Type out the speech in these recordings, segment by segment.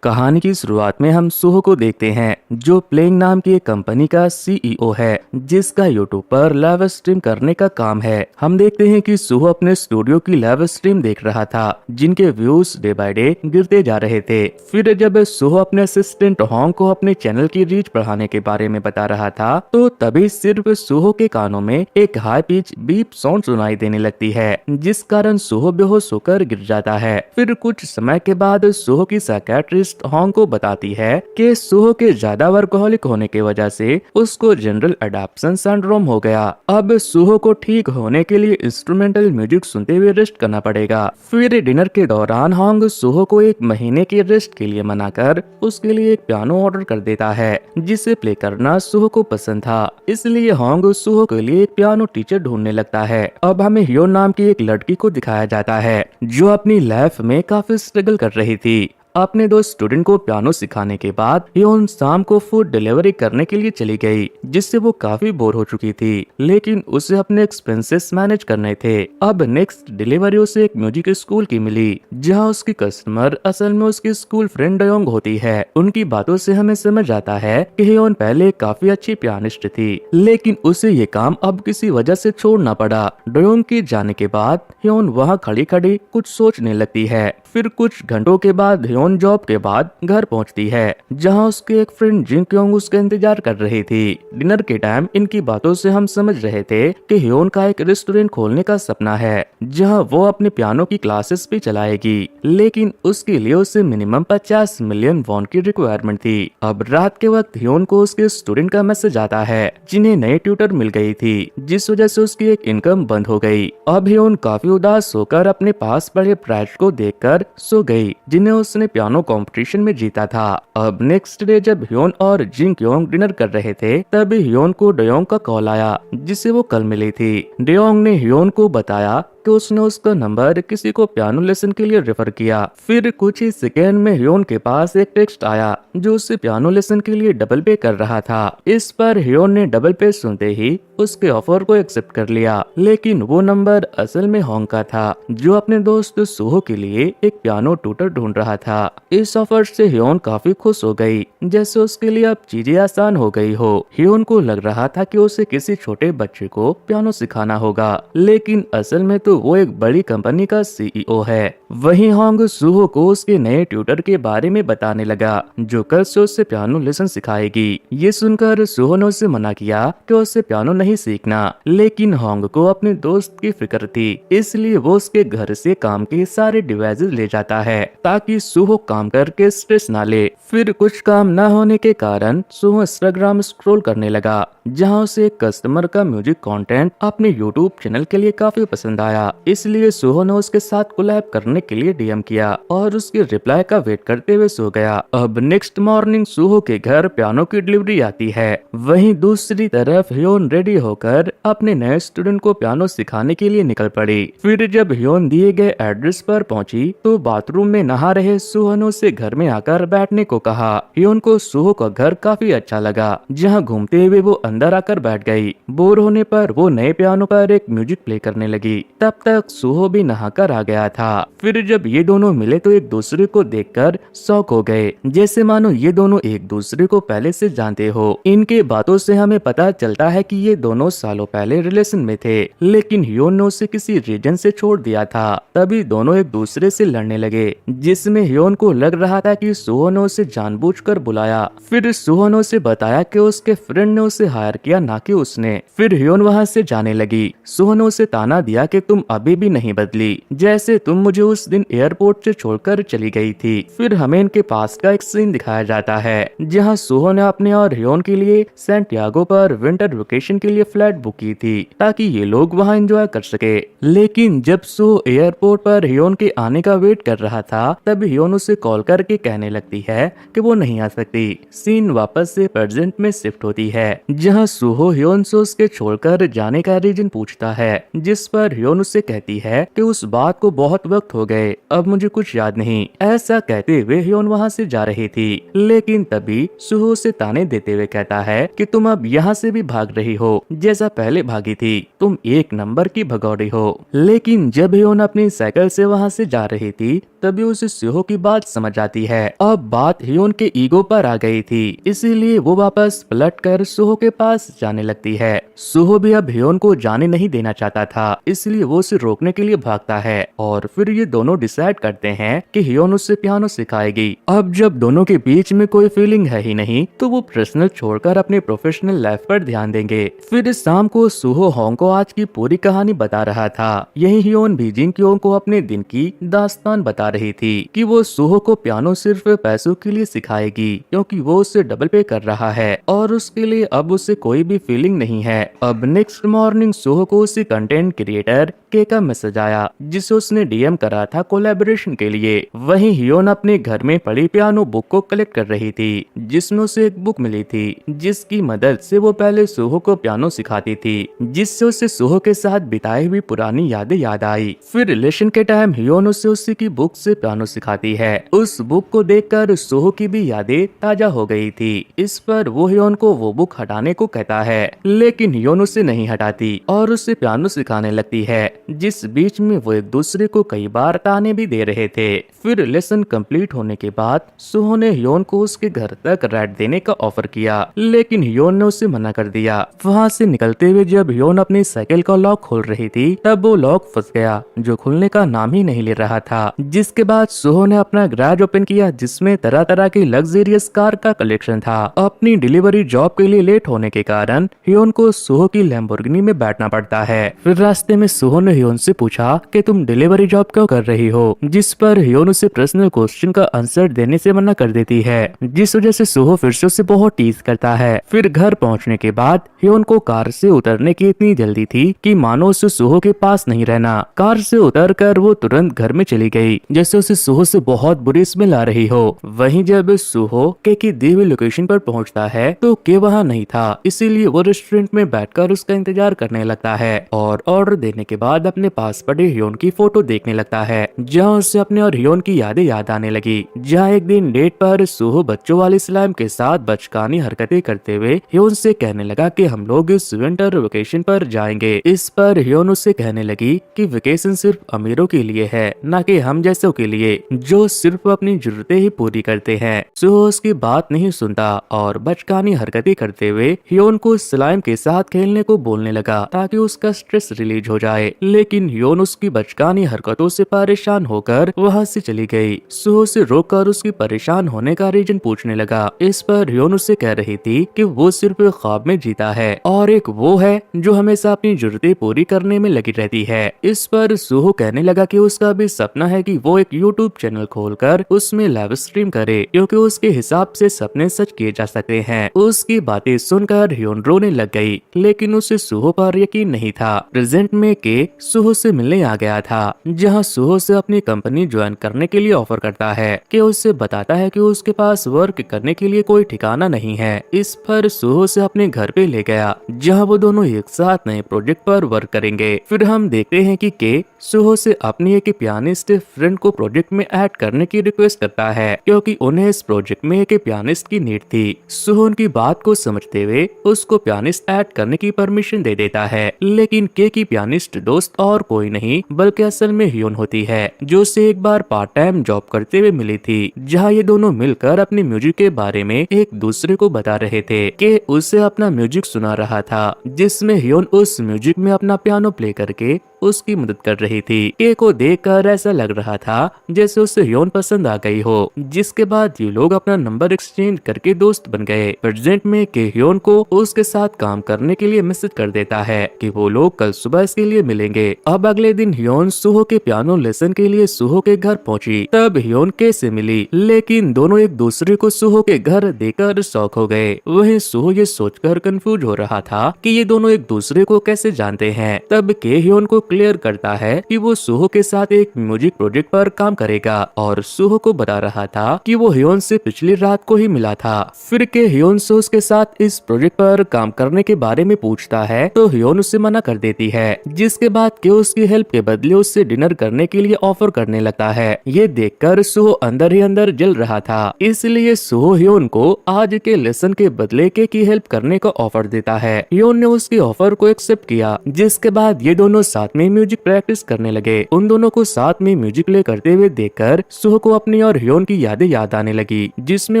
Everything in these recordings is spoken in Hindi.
कहानी की शुरुआत में हम सुहो को देखते हैं जो प्लेइंग नाम की एक कंपनी का सीईओ है जिसका यूट्यूब पर लाइव स्ट्रीम करने का काम है। हम देखते हैं कि सुहो अपने स्टूडियो की लाइव स्ट्रीम देख रहा था जिनके व्यूज डे बाय डे गिरते जा रहे थे। फिर जब सुहो अपने असिस्टेंट होंग को अपने चैनल की रीच बढ़ाने के बारे में बता रहा था तो तभी सिर्फ सुहो के कानों में एक हाई पिच बीप साउंड सुनाई देने लगती है जिस कारण सुहो बेहोश होकर गिर जाता है। फिर कुछ समय के बाद सुहो की साइकियाट्रिस्ट होंग को बताती है कि सुहो के ज्यादा वर्कहोलिक होने की वजह से उसको जनरल एडाप्शन सिंड्रोम हो गया। अब सुहो को ठीक होने के लिए इंस्ट्रूमेंटल म्यूजिक सुनते हुए रेस्ट करना पड़ेगा। फिर डिनर के दौरान होंग सुहो को 1 महीने की रेस्ट के लिए मनाकर उसके लिए एक पियानो ऑर्डर कर देता है जिसे प्ले करना सुहो को पसंद था, इसलिए होंग सुहो के लिए एक पियानो टीचर ढूंढने लगता है। अब हमें ह्योन नाम की एक लड़की को दिखाया जाता है जो अपनी लाइफ में काफी स्ट्रगल कर रही थी। अपने 2 स्टूडेंट को पियानो सिखाने के बाद ह्योन शाम को फूड डिलीवरी करने के लिए चली गई जिससे वो काफी बोर हो चुकी थी, लेकिन उसे अपने एक्सपेंसेस मैनेज करने थे। अब नेक्स्ट डिलीवरी उसे एक म्यूजिक स्कूल की मिली जहां उसकी कस्टमर असल में उसकी स्कूल फ्रेंड डयोंग होती है। उनकी बातों से हमें समझ आता है कि ह्योन पहले काफी अच्छी पियानिस्ट थी लेकिन उसे ये काम अब किसी वजह से छोड़ना पड़ा। डयोंग के जाने के बाद ह्योन वहाँ खड़ी खड़ी कुछ सोचने लगती है। फिर कुछ घंटों के बाद ह्योन जॉब के बाद घर पहुंचती है जहां उसके एक फ्रेंड जिन क्योंग उसका इंतजार कर रही थी। डिनर के टाइम इनकी बातों से हम समझ रहे थे कि ह्योन का एक रेस्टोरेंट खोलने का सपना है जहां वो अपने पियानो की क्लासेस भी चलाएगी, लेकिन उसके लिए उसे मिनिमम 50 मिलियन वॉन की रिक्वायरमेंट थी। अब रात के वक्त ह्योन को उसके स्टूडेंट का मैसेज आता है जिन्हें नए ट्यूटर मिल गई थी जिस वजह से उसकी एक इनकम बंद हो गई। अब ह्योन काफी उदास होकर अपने पास पड़े प्राइज को देखकर सो गई जिन्हें उसने पियानो कंपटीशन में जीता था। अब नेक्स्ट डे जब ह्योन और जिन क्योंग डिनर कर रहे थे तभी ह्योन को डयोंग का कॉल आया जिसे वो कल मिली थी। डयोंग ने ह्योन को बताया कि उसने उसका नंबर किसी को पियानो लेसन के लिए रेफर किया। फिर कुछ ही सेकेंड में ह्योन के पास एक टेक्स्ट आया जो उसे पियानो लेसन के लिए डबल पे कर रहा था। इस पर ह्योन ने डबल पे सुनते ही उसके ऑफर को एक्सेप्ट कर लिया, लेकिन वो नंबर असल में होंग का था जो अपने दोस्त सुहो के लिए एक पियानो ट्यूटर ढूंढ रहा था। इस ऑफर से ह्योन काफी खुश हो गई जैसे उसके लिए अब चीजें आसान हो गई हो। ह्योन को लग रहा था कि उसे किसी छोटे बच्चे को पियानो सिखाना होगा, लेकिन असल में तो वो एक बड़ी कंपनी का सीईओ है। वहीं होंग सुहो को उसके नए ट्यूटर के बारे में बताने लगा जो कल से उससे पियानो लेसन सिखाएगी। ये सुनकर सुहो ने उसे मना किया कि उससे पियानो नहीं सीखना, लेकिन होंग को अपने दोस्त की फिक्र थी इसलिए वो उसके घर से काम के सारे डिवाइसेस ले जाता है ताकि सुहो काम करके स्ट्रेस ना ले। फिर कुछ काम न होने के कारण सुहो इंस्टाग्राम स्क्रॉल करने लगा जहां उसे एक कस्टमर का म्यूजिक कंटेंट अपने यूट्यूब चैनल के लिए काफी पसंद आया, इसलिए सुहो ने उसके साथ कोलैब करने के लिए डीएम किया और उसके रिप्लाई का वेट करते हुए सो गया। अब नेक्स्ट मॉर्निंग सुहो के घर पियानो की डिलीवरी आती है। वहीं दूसरी तरफ ह्योन रेडी होकर अपने नए स्टूडेंट को पियानो सिखाने के लिए निकल पड़ी। फिर जब ह्योन दिए गए एड्रेस पर पहुंची तो बाथरूम में नहा रहे सुहो ने उसे घर में आकर बैठने को कहा। ह्योन को सुहो का घर काफी अच्छा लगा जहाँ घूमते हुए वो अंदर आकर बैठ गई। बोर होने पर वो नए पियानो पर एक म्यूजिक प्ले करने लगी। तब तक सुहो भी नहाकर आ गया था। फिर जब ये दोनों मिले तो एक दूसरे को देखकर शॉक हो गए जैसे मानो ये दोनों एक दूसरे को पहले से जानते हो। इनके बातों से हमें पता चलता है कि ये दोनों सालों पहले रिलेशन में थे, लेकिन ह्योन ने उसे किसी रीजन से छोड़ दिया था। तभी दोनों एक दूसरे से लड़ने लगे जिसमें ह्योन को लग रहा था कि सुहो ने उसे जानबूझकर बुलाया। फिर सुहो ने उसे बताया कि उसके फ्रेंड ने उसे हायर किया ना कि उसने। फिर ह्योन वहाँ से जाने लगी। सुहो ने उसे ताना दिया कि तुम अभी भी नहीं बदली, जैसे तुम मुझे उस दिन एयरपोर्ट से छोड़कर चली गई थी। फिर हमें इनके पास का एक सीन दिखाया जाता है जहां सुहो ने अपने और ह्योन के लिए सैंटियागो पर विंटर वेकेशन के लिए फ्लाइट बुक की थी ताकि ये लोग वहां एंजॉय कर सके। लेकिन जब सुहो एयरपोर्ट पर ह्योन के आने का वेट कर रहा था तब ह्योन उसे कॉल करके कहने लगती है कि वो नहीं आ सकती। सीन वापस से प्रेजेंट में शिफ्ट होती है जहाँ सुहो ह्योन से उसके छोड़कर जाने का रीजन पूछता है, जिस पर ह्योन उससे कहती है कि उस बात को बहुत वक्त हो गए, अब मुझे कुछ याद नहीं। ऐसा कहते हुए ह्योन वहाँ से जा रही थी, लेकिन तभी सुहो से ताने देते हुए कहता है कि तुम अब यहाँ से भी भाग रही हो जैसा पहले भागी थी, तुम 1 नंबर की भगौड़ी हो। लेकिन जब ह्योन अपनी साइकिल से वहाँ से जा रही थी तभी उसे सुहो की बात समझ आती है। अब बात हियोन के ईगो पर आ गई थी, इसीलिए वो वापस पलटकर सुहो के पास जाने लगती है। सुहो भी अब हियोन को जाने नहीं देना चाहता था, इसलिए वो उसे रोकने के लिए भागता है और फिर ये दोनों डिसाइड करते हैं कि हियोन उससे पियानो सिखाएगी। अब जब दोनों के बीच में कोई फीलिंग है ही नहीं, तो वो पर्सनल छोड़कर अपने प्रोफेशनल लाइफ पर ध्यान देंगे। फिर इस शाम को सुहो होंग को आज की पूरी कहानी बता रहा था। यही हियोन भी जिन क्यों को अपने दिन की दास्तान बता रही थी कि वो सुहो को पियानो सिर्फ पैसों के लिए सिखाएगी, क्योंकि वो उससे डबल पे कर रहा है और उसके लिए अब उससे कोई भी फीलिंग नहीं है। अब नेक्स्ट मॉर्निंग सुहो को उसी कंटेंट क्रिएटर के का मैसेज आया, जिसे उसने डीएम करा था कोलैबोरेशन के लिए। वहीं हियोन अपने घर में पड़ी पियानो बुक को कलेक्ट कर रही थी, जिसमें उसे एक बुक मिली थी, जिसकी मदद से वो पहले सुहो को पियानो सिखाती थी, जिससे उसे सुहो के साथ बिताई हुई पुरानी यादें याद आई। फिर रिलेशन के टाइम हियोन उसे उसी की बुक से पियानो सिखाती है। उस बुक को देखकर सुहो की भी यादें ताजा हो गई थी। इस पर वो हियोन को वो बुक हटाने को कहता है, लेकिन हियोन उसे नहीं हटाती और उसे पियानो सिखाने लगती है, जिस बीच में वो एक दूसरे को कई बार ताने भी दे रहे थे। फिर लेसन कंप्लीट होने के बाद सुहो ने हियोन को उसके घर तक राइड देने का ऑफर किया, लेकिन हियोन ने उसे मना कर दिया। वहाँ से निकलते हुए जब हियोन अपनी साइकिल का लॉक खोल रही थी, तब वो लॉक फंस गया, जो खुलने का नाम ही नहीं ले रहा था। जिसके बाद सुहो ने अपना गैराज ओपन किया, जिसमें तरह तरह की लग्जरियस कार का कलेक्शन था। अपनी डिलीवरी जॉब के लिए लेट होने के कारण हियोन को सुहो की लैम्बोर्गिनी में बैठना पड़ता है। फिर रास्ते में सुहो ने हियोन से पूछा कि तुम डिलीवरी जॉब क्यों कर रही हो, जिस पर हियोन उसे पर्सनल क्वेश्चन का आंसर देने से मना कर देती है, जिस वजह से सुहो फिर से उसे बहुत टीज करता है। फिर घर पहुंचने के बाद हियोन को कार से उतरने की इतनी जल्दी थी कि मानो उसे सुहो के पास नहीं रहना। कार से उतरकर वो तुरंत घर में चली गई, जैसे उसे सुहो से बहुत बुरी स्मेल आ रही हो। वहीं जब सुहो के की दी हुई लोकेशन पर पहुंचता है तो के वहाँ नहीं था, इसीलिए वो रेस्टोरेंट में बैठकर उसका इंतजार करने लगता है और ऑर्डर देने के बाद अपने पास पड़े हियोन की फोटो देखने लगता है, जहाँ उसे अपने और हियोन की यादें याद आने लगी। जहाँ एक दिन डेट पर सुहो बच्चों वाली स्लाइम के साथ बचकानी हरकतें करते हुए हियोन से कहने लगा कि हम लोग इस विंटर वेकेशन पर जाएंगे। इस पर हियोन उससे कहने लगी कि वेकेशन सिर्फ अमीरों के लिए है, न कि हम जैसों के लिए जो सिर्फ अपनी जरूरतें ही पूरी करते हैं। सुहो उसकी बात नहीं सुनता और बचकानी हरकतें करते हुए हियोन को स्लाइम के साथ खेलने को बोलने लगा, ताकि उसका स्ट्रेस रिलीज हो जाए। लेकिन हियोन उसकी बचकानी हरकतों से परेशान होकर वहाँ से चली गई। सुहो से रोककर उसकी परेशान होने का रीजन पूछने लगा। इस पर हियोन उससे कह रही थी कि वो सिर्फ ख्वाब में जीता है और एक वो है जो हमेशा अपनी जरूरतें पूरी करने में लगी रहती है। इस पर सुहो कहने लगा कि उसका भी सपना है कि वो एक यूट्यूब चैनल खोलकर उसमें लाइव स्ट्रीम करे, क्योंकि उसके हिसाब से सपने सच किए जा सकते हैं। उसकी बातें सुनकर हियोन रोने लग गई, लेकिन उसे सुहो पर यकीन नहीं था। प्रेजेंट में के सुहो से मिलने आ गया था, जहाँ सुहो से अपनी कंपनी ज्वाइन करने के लिए ऑफर करता है। कि उससे बताता है कि उसके पास वर्क करने के लिए कोई ठिकाना नहीं है। इस पर सुहो से अपने घर पे ले गया, जहाँ वो दोनों एक साथ नए प्रोजेक्ट पर वर्क करेंगे। फिर हम देखते हैं कि के सुहो से अपनी एक पियानिस्ट फ्रेंड को प्रोजेक्ट में ऐड करने की रिक्वेस्ट करता है, क्योंकि उन्हें इस प्रोजेक्ट में एक पियानिस्ट की नीड थी। सुहो उनकी बात को समझते हुए उसको पियानिस्ट ऐड करने की परमिशन दे देता है, लेकिन के की पियानिस्ट दोस्त और कोई नहीं बल्कि असल में हियोन होती है, जो उसे एक बार पार्ट टाइम जॉब करते हुए मिली थी, जहाँ ये दोनों मिलकर अपने म्यूजिक के बारे में एक दूसरे को बता रहे थे। कि उसे अपना म्यूजिक सुना रहा था, जिसमें हियोन उस म्यूजिक में अपना पियानो प्ले करके उसकी मदद कर रही थी। के को देखकर ऐसा लग रहा था जैसे उसे हियोन पसंद आ गई हो, जिसके बाद ये लोग अपना नंबर एक्सचेंज करके दोस्त बन गए। प्रेजेंट में के हियोन को उसके साथ काम करने के लिए मैसेज कर देता है कि वो लोग कल सुबह इसके लिए मिलेंगे। अब अगले दिन हियोन सुहो के पियानो लेसन के लिए सुहो के घर पहुंची। तब हियोन के से मिली, लेकिन दोनों एक दूसरे को सुहो के घर देखकर शॉक हो गए। वहीं सुहो ये सोचकर कंफ्यूज हो रहा था कि ये दोनों एक दूसरे को कैसे जानते हैं। तब के हियोन को क्लियर करता है कि वो सुहो के साथ एक म्यूजिक प्रोजेक्ट पर काम करेगा, और सुहो को बता रहा था कि वो हियोन से पिछली रात को ही मिला था। फिर के हियोन से उसके साथ इस प्रोजेक्ट पर काम करने के बारे में पूछता है, तो हियोन उससे मना कर देती है, जिसके बाद के उसकी हेल्प के बदले उससे डिनर करने के लिए ऑफर करने लगता है। ये देखकर सुहो अंदर ही अंदर जल रहा था, इसलिए सुहो हियोन को आज के लेसन के बदले के की हेल्प करने का ऑफर देता है। हियोन ने उसकी ऑफर को एक्सेप्ट किया, जिसके बाद ये दोनों साथ में में म्यूजिक प्रैक्टिस करने लगे। उन दोनों को साथ में म्यूजिक प्ले करते हुए देखकर सुहो को अपनी और ह्योन की यादें याद आने लगी, जिसमें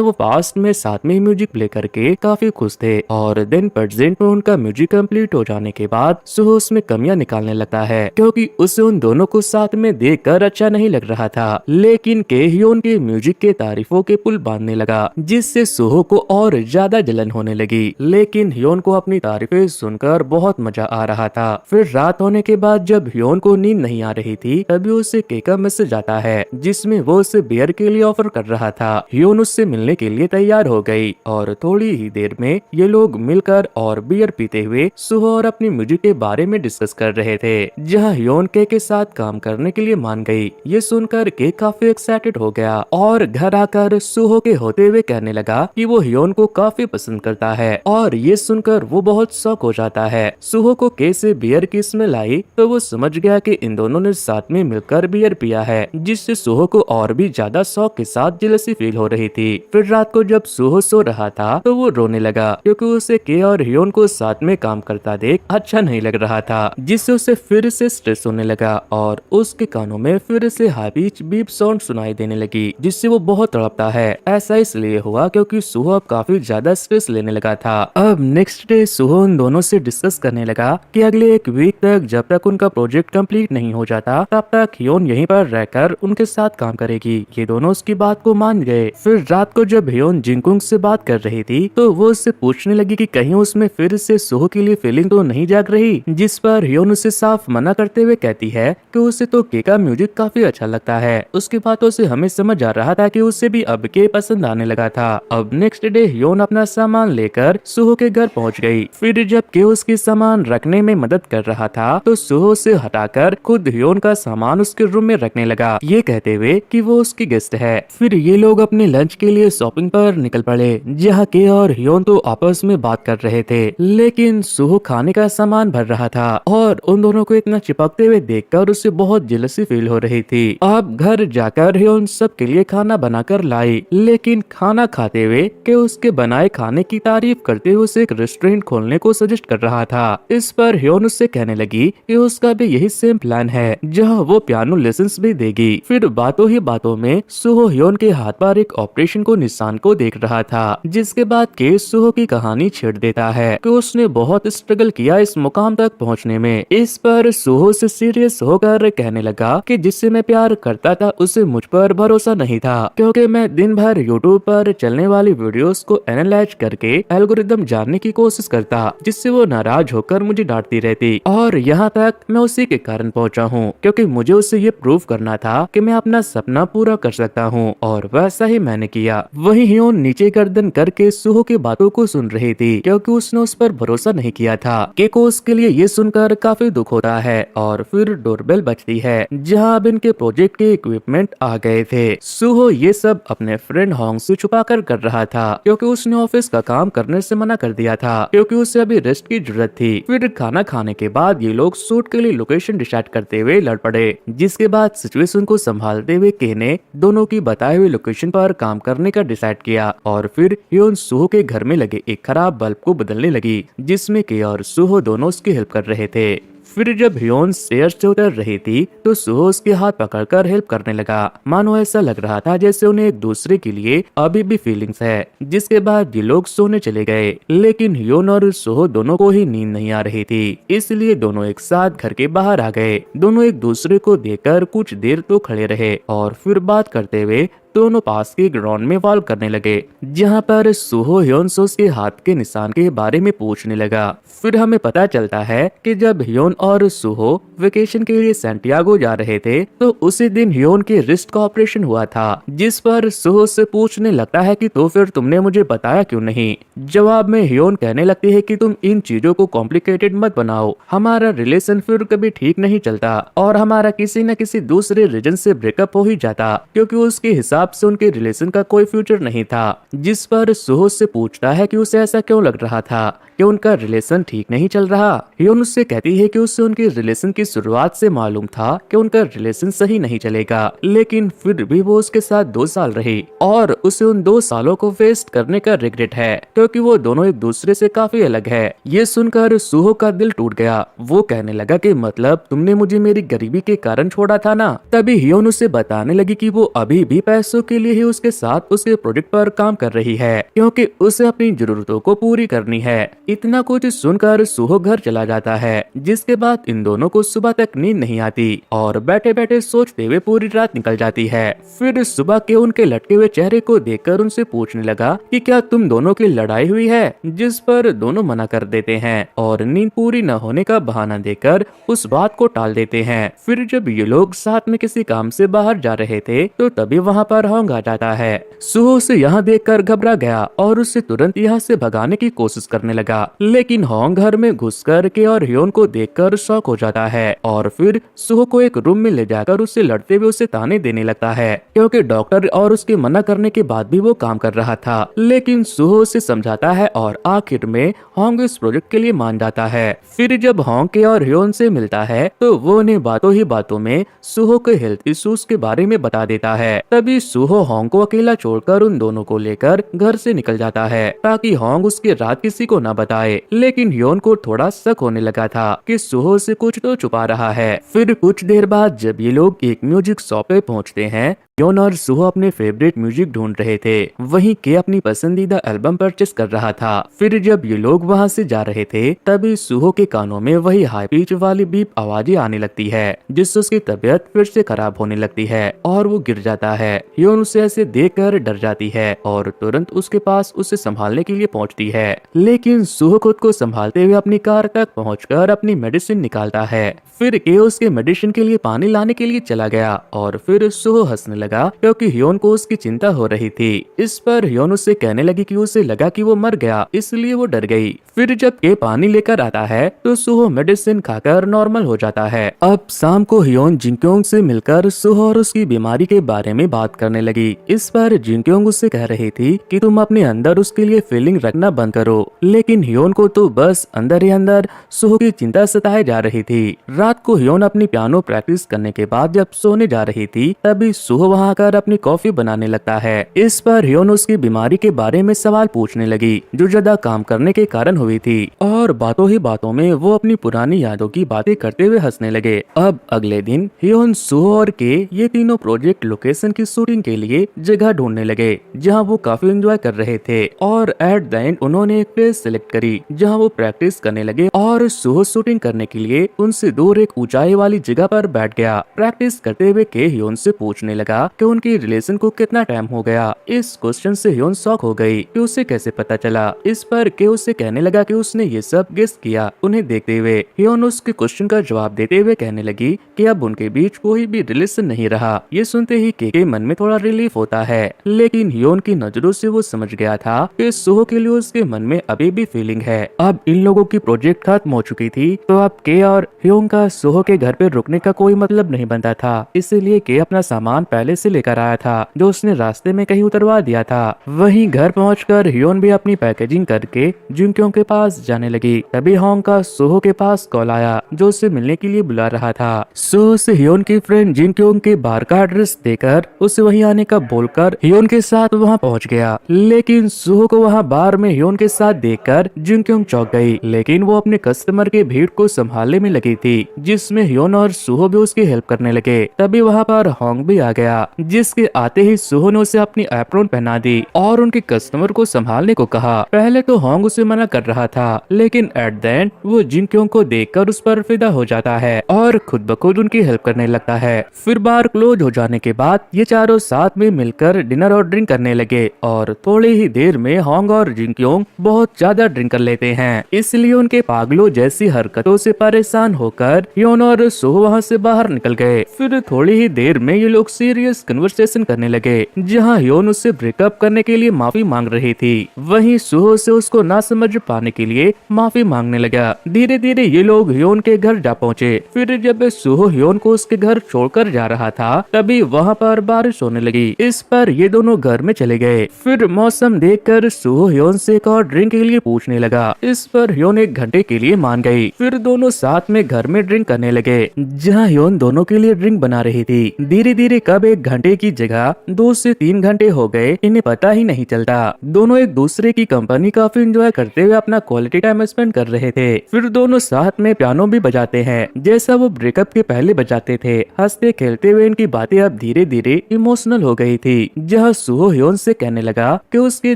वो पास्ट में साथ में म्यूजिक प्ले करके काफी खुश थे। और देन प्रेजेंट में उनका म्यूजिक कंप्लीट हो जाने के बाद सुहो उसमें कमियां निकालने लगता है, क्योंकि उसे उन दोनों को साथ में देखकर अच्छा नहीं लग रहा था। लेकिन के ह्योन के म्यूजिक के तारीफों के पुल बांधने लगा, जिससे सुहो को और ज्यादा जलन होने लगी। लेकिन ह्योन को अपनी तारीफें सुनकर बहुत मजा आ रहा था। फिर रात होने के बाद जब ह्योन को नींद नहीं आ रही थी, तभी उसे के का मैसेज आता है, जिसमें वो उसे बियर के लिए ऑफर कर रहा था। ह्योन उससे मिलने के लिए तैयार हो गई और थोड़ी ही देर में ये लोग मिलकर और बियर पीते हुए सुहो और अपनी म्यूजिक के बारे में डिस्कस कर रहे थे, जहाँ ह्योन के साथ काम करने के लिए मान गई। ये सुनकर के काफी एक्साइटेड हो गया और घर आकर सुहो के होते हुए कहने लगा कि वो ह्योन को काफी पसंद करता है, और ये सुनकर वो बहुत शॉक हो जाता है। सुहो को के से बियर की स्मेल आई तो वो समझ गया कि इन दोनों ने साथ में मिलकर बियर पिया है, जिससे सुहो को और भी ज्यादा शौक के साथ जेलसी फील हो रही थी। फिर रात को जब सुहो सो रहा था तो वो रोने लगा, क्योंकि उसे के और ह्योन को साथ में काम करता देख अच्छा नहीं लग रहा था, जिससे उसे फिर से स्ट्रेस होने लगा और उसके कानों में फिर से हाई पिच बीप साउंड सुनाई देने लगी, जिससे वो बहुत तड़पता है। ऐसा इसलिए हुआ क्योंकि सुहो अब काफी ज्यादा स्ट्रेस लेने लगा था। अब नेक्स्ट डे सुहो उन दोनों से डिस्कस करने लगा कि अगले एक वीक तक जब तक उनका प्रोजेक्ट कंप्लीट नहीं हो जाता तब तक ह्योन यहीं पर रहकर उनके साथ काम करेगी। ये दोनों उसकी बात को मान गए। फिर रात को जब ह्योन जिंकुंग से बात कर रही थी तो वो उससे पूछने लगी कि कहीं उसमें फिर से सुहो के लिए फीलिंग तो नहीं जाग रही, जिस पर ह्योन उसे साफ मना करते हुए कहती है कि उसे तो के का म्यूजिक काफी अच्छा लगता है। उसकी बातों से हमें समझ आ रहा था कि उसे भी अब के पसंद आने लगा था। अब नेक्स्ट डे ह्योन अपना सामान लेकर सुहो के घर पहुंच गई। फिर जब के उसकी सामान रखने में मदद कर रहा था तो सुहो से हटाकर खुद ह्योन का सामान उसके रूम में रखने लगा, ये कहते हुए कि वो उसकी गेस्ट है। फिर ये लोग अपने लंच के लिए शॉपिंग पर निकल पड़े, जहाँ के और ह्योन तो आपस में बात कर रहे थे, लेकिन सुहो खाने का सामान भर रहा था और उन दोनों को इतना चिपकते हुए देखकर उसे बहुत जेलसी फील हो रही थी। अब घर जाकर ह्योन सबके लिए खाना बनाकर लाई, लेकिन खाना खाते हुए के उसके बनाए खाने की तारीफ करते हुए उसे एक रेस्टोरेंट खोलने को सजेस्ट कर रहा था। इस पर ह्योन उससे कहने लगी कि उसका भी यही सेम प्लान है, जहाँ वो पियानो लेसन्स भी देगी। फिर बातों ही बातों में सुहो ह्योन के हाथ पर एक ऑपरेशन को निशान को देख रहा था, जिसके बाद के सुहो की कहानी छेड़ देता है कि उसने बहुत स्ट्रगल किया इस मुकाम तक पहुँचने में। इस पर सुहो से सीरियस होकर कहने लगा कि जिससे मैं प्यार करता था उसे मुझ पर भरोसा नहीं था, क्योंकि मैं दिन भर यूट्यूब पर चलने वाली वीडियोस को एनालाइज करके एल्गोरिदम जानने की कोशिश करता, जिससे वो नाराज होकर मुझे डांटती रहती, और यहाँ तक मैं उसी के कारण पहुँचा हूँ, क्योंकि मुझे उससे ये प्रूव करना था कि मैं अपना सपना पूरा कर सकता हूँ, और वैसा ही मैंने किया। वही ह्योन नीचे गर्दन करके सुहो की बातों को सुन रही थी, क्योंकि उसने उस पर भरोसा नहीं किया था। के को उसके लिए ये सुनकर काफी दुख होता है। और फिर डोरबेल बजती है, जहाँ अब इनके प्रोजेक्ट के इक्विपमेंट आ गए थे। सुहो ये सब अपने फ्रेंड होंग से छुपा कर रहा था, क्योंकि उसने ऑफिस का काम करने से मना कर दिया था, क्योंकि उसे अभी रेस्ट की जरूरत थी। फिर खाना खाने के बाद ये लोग शूट के लिए लोकेशन डिसाइड करते हुए लड़ पड़े, जिसके बाद सिचुएशन को संभालते हुए के ने दोनों की बताए हुए लोकेशन पर काम करने का डिसाइड किया। और फिर ह्योन सुहो के घर में लगे एक खराब बल्ब को बदलने लगी, जिसमें के और सुहो दोनों उसकी हेल्प कर रहे थे। फिर जब ह्योन स्टेयर्स से उतर रही थी तो सुहो उसके हाथ पकड़कर हेल्प करने लगा, मानो ऐसा लग रहा था जैसे उन्हें एक दूसरे के लिए अभी भी फीलिंग्स है। जिसके बाद ये लोग सोने चले गए, लेकिन ह्योन और सुहो दोनों को ही नींद नहीं आ रही थी, इसलिए दोनों एक साथ घर के बाहर आ गए। दोनों एक दूसरे को देखकर कुछ देर तो खड़े रहे और फिर बात करते हुए दोनों पास के ग्राउंड में वॉल करने लगे, जहाँ पर सुहो ह्योन से उसके हाथ के निशान के बारे में पूछने लगा। फिर हमें पता चलता है कि जब ह्योन और सुहो वेकेशन के लिए सैंटियागो जा रहे थे तो उसी दिन ह्योन के रिस्ट का ऑपरेशन हुआ था, जिस पर सुहो से पूछने लगता है कि तो फिर तुमने मुझे बताया क्यों नहीं। जवाब में ह्योन कहने लगती है कि तुम इन चीजों को कॉम्प्लिकेटेड मत बनाओ, हमारा रिलेशन फिर कभी ठीक नहीं चलता और हमारा किसी न किसी दूसरे रीजन से ब्रेकअप हो ही जाता, क्योंकि उसके हिसाब हिसाब से उनके रिलेशन का कोई फ्यूचर नहीं था। जिस पर सुहो से पूछता है कि उसे ऐसा क्यों लग रहा था कि उनका रिलेशन ठीक नहीं चल रहा। ह्योन उससे कहती है कि उसे उनके रिलेशन की शुरुआत से मालूम था कि उनका रिलेशन सही नहीं चलेगा, लेकिन फिर भी वो उसके साथ 2 साल रही और उसे उन 2 सालों को वेस्ट करने का रिग्रेट है, क्योंकि वो दोनों एक दूसरे से काफी अलग है। ये सुनकर सुहो का दिल टूट गया। वो कहने लगा कि मतलब तुमने मुझे मेरी गरीबी के कारण छोड़ा था ना। तभी ह्योन उसे बताने लगी कि वो अभी भी पैसों के लिए ही उसके साथ उसके प्रोजेक्ट पर काम कर रही है, क्योंकि उसे अपनी जरूरतों को पूरी करनी है। इतना कुछ सुनकर सुहो घर चला जाता है, जिसके बाद इन दोनों को सुबह तक नींद नहीं आती और बैठे बैठे सोचते हुए पूरी रात निकल जाती है। फिर सुबह के उनके लटके हुए चेहरे को देखकर उनसे पूछने लगा कि क्या तुम दोनों की लड़ाई हुई है, जिस पर दोनों मना कर देते हैं और नींद पूरी न होने का बहाना देकर उस बात को टाल देते हैं। फिर जब ये लोग साथ में किसी काम से बाहर जा रहे थे तो तभी वहाँ पर होंग आ जाता है। सुहो उसे यहाँ देखकर घबरा गया और उससे तुरंत यहाँ से भगाने की कोशिश करने लगा, लेकिन होंग घर में घुस कर के और ह्योन को देखकर शॉक हो जाता है और फिर सुहो को एक रूम में ले जाकर उससे लड़ते हुए उसे ताने देने लगता है, क्योंकि डॉक्टर और उसके मना करने के बाद भी वो काम कर रहा था। लेकिन सुहो उसे समझाता है और आखिर में होंग इस प्रोजेक्ट के लिए मान जाता है। फिर जब होंग के और ह्योन से मिलता है तो वो उन्हें बातों ही बातों में सुहो के हेल्थ इश्यूज के बारे में बता देता है। तभी सुहो होंग को अकेला छोड़कर उन दोनों को लेकर घर से निकल जाता है ताकि होंग उसकी रात किसी को न बताए। लेकिन ह्योन को थोड़ा शक होने लगा था कि सुहो से कुछ तो छुपा रहा है। फिर कुछ देर बाद जब ये लोग एक म्यूजिक शॉप पे पहुंचते हैं, ह्योन और सुहो अपने फेवरेट म्यूजिक ढूंढ रहे थे, वहीं के अपनी पसंदीदा एल्बम परचेस कर रहा था। फिर जब ये लोग वहां से जा रहे थे तभी सुहो के कानों में वही हाई पिच वाली बीप आवाजें आने लगती है, जिससे उसकी तबीयत फिर से खराब होने लगती है और वो गिर जाता है। ह्योन उसे ऐसे देखकर डर जाती है और तुरंत उसके पास उसे संभालने के लिए पहुंचती है, लेकिन सुहो खुद को संभालते हुए अपनी कार तक पहुंचकर अपनी मेडिसिन निकालता है। फिर के उसके मेडिसिन के लिए पानी लाने के लिए चला गया और फिर सुहो हंसने लगा, क्योंकि ह्योन को उसकी चिंता हो रही थी। इस पर ह्योन उससे कहने लगी कि उसे लगा कि वो मर गया, इसलिए वो डर गई। फिर जब के पानी लेकर आता है तो सुहो मेडिसिन खाकर नॉर्मल हो जाता है। अब शाम को ह्योन जिंक्योंग से मिलकर सुहो और उसकी बीमारी के बारे में बात करने लगी। इस पर जिंक्योंग उससे कह रही थी कि तुम अपने अंदर उसके लिए फीलिंग रखना बंद करो, लेकिन ह्योन को तो बस अंदर ही अंदर सुहो की चिंता सताए जा रही थी। रात को ह्योन अपनी पियानो प्रैक्टिस करने के बाद जब सोने जा रही थी तभी सुहो वहां आकर अपनी कॉफी बनाने लगता है। इस पर ह्योन उसकी बीमारी के बारे में सवाल पूछने लगी, जो ज्यादा काम करने के कारण हुई थी, और बातों ही बातों में वो अपनी पुरानी यादों की बातें करते हुए हंसने लगे। अब अगले दिन ह्योन, सुहो और के ये तीनों प्रोजेक्ट लोकेशन की शूटिंग के लिए जगह ढूंढने लगे, जहाँ वो काफी एंजॉय कर रहे थे। और एट द एंड उन्होंने एक प्लेस सिलेक्ट करी जहाँ वो प्रैक्टिस करने लगे और सुहो शूटिंग करने के लिए उनसे दूर एक ऊंचाई वाली जगह पर बैठ गया। प्रैक्टिस करते हुए के ह्योन से पूछने लगा कि उनकी रिलेशन को कितना टाइम हो गया। इस क्वेश्चन से ह्योन शॉक हो गई कि उसे कैसे पता चला। इस पर के उससे कहने लगा कि उसने ये सब गेस किया उन्हें देखते हुए। ह्योन उसके क्वेश्चन का जवाब देते हुए कहने लगी कि अब उनके बीच कोई भी रिलेशन नहीं रहा। ये सुनते ही के मन में थोड़ा रिलीफ होता है, लेकिन ह्योन की नजरों से वो समझ गया था कि सुहो के लिए उसके मन में अभी भी फीलिंग है। अब इन लोगों की प्रोजेक्ट खत्म हो चुकी थी तो अब के और ह्योन का सुहो के घर पे रुकने का कोई मतलब नहीं बनता था, इसलिए के अपना सामान पहले से लेकर आया था जो उसने रास्ते में कहीं उतरवा दिया था। वहीं घर पहुंचकर ह्योन भी अपनी पैकेजिंग करके जिंक्योंग के पास जाने लगी। तभी होंग का सुहो के पास कॉल आया जो उससे मिलने के लिए बुला रहा था। सुहो से ह्योन की फ्रेंड जिंक्योंग के बार का एड्रेस देकर उसे वहीं आने का बोलकर ह्योन के साथ वहां पहुंच गया, लेकिन सुहो को वहां बार में ह्योन के साथ देखकर जिंक्योंग चौंक गई, लेकिन वो अपने कस्टमर के भीड़ को संभालने में लगी थी, जिसमें ह्योन और सुहो भी उसकी हेल्प करने लगे। तभी वहां पर होंग भी आ गया, जिसके आते ही सुहो ने उसे अपनी एप्रॉन पहना दी और उनके कस्टमर को संभालने को कहा। पहले तो होंग उसे मना कर रहा था, लेकिन एट द एंड वो जिंक्योंग को देखकर उस पर फिदा हो जाता है और खुद ब खुद उनकी हेल्प करने लगता है। फिर बार क्लोज हो जाने के बाद ये चारों साथ में मिलकर डिनर और ड्रिंक करने लगे और थोड़ी ही देर में होंग और जिंक्योंग बहुत ज्यादा ड्रिंक कर लेते हैं, इसलिए उनके पागलों जैसी हरकतों से परेशान होकर ह्योन और सुहो वहाँ से बाहर निकल गए। फिर थोड़ी ही देर में ये लोग सीरियस सीरियस कन्वर्सेशन करने लगे, जहाँ ह्योन उससे ब्रेकअप करने के लिए माफी मांग रही थी। वहीं सुहो से उसको ना समझ पाने के लिए माफी मांगने लगा। धीरे धीरे ये लोग ह्योन के घर जा पहुँचे। फिर जब सुहो ह्योन को उसके घर छोड़कर जा रहा था, तभी वहाँ पर बारिश होने लगी। इस पर ये दोनों घर में चले गए। फिर मौसम देखकर सुहो ह्योन से एक और ड्रिंक के लिए पूछने लगा। इस पर ह्योन 1 घंटे के लिए मान गई। फिर दोनों साथ में घर में ड्रिंक करने लगे, जहाँ ह्योन दोनों के लिए ड्रिंक बना रही थी। धीरे धीरे कब 1 घंटे की जगह 2 से 3 घंटे हो गए, इन्हें पता ही नहीं चलता। दोनों एक दूसरे की कंपनी काफी एंजॉय करते हुए अपना क्वालिटी टाइम स्पेंड कर रहे थे। फिर दोनों साथ में पियानो भी बजाते हैं, जैसा वो ब्रेकअप के पहले बजाते थे। हंसते खेलते हुए इनकी बातें अब धीरे धीरे इमोशनल हो गई थी, जहाँ सुहो ह्योन से कहने लगा कि उसके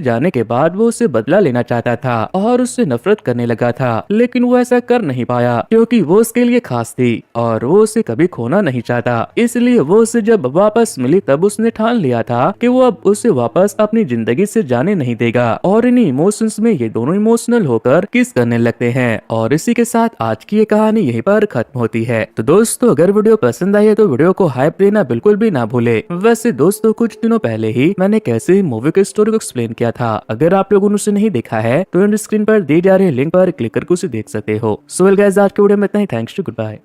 जाने के बाद वो उसे बदला लेना चाहता था और उससे नफरत करने लगा था, लेकिन वो ऐसा कर नहीं पाया क्योंकि वो उसके लिए खास थी और वो उसे कभी खोना नहीं चाहता। इसलिए वो उसे जब वापस मिली तब उसने ठान लिया था कि वो अब उसे वापस अपनी जिंदगी से जाने नहीं देगा। और इन्हीं इमोशंस में ये दोनों इमोशनल होकर किस करने लगते हैं। और इसी के साथ आज की ये कहानी यहीं पर खत्म होती है। तो दोस्तों, अगर वीडियो पसंद आई है तो वीडियो को हाइप देना बिल्कुल भी ना भूले। वैसे दोस्तों, कुछ दिनों पहले ही मैंने कैसे मूवी की स्टोरी को एक्सप्लेन किया था। अगर आप लोगों ने उसे नहीं देखा है तो एंड स्क्रीन पर दी जा रही लिंक पर क्लिक करके उसे देख सकते हो। सो वेल गाइस, आज के वीडियो में इतना ही। Thanks to, good bye.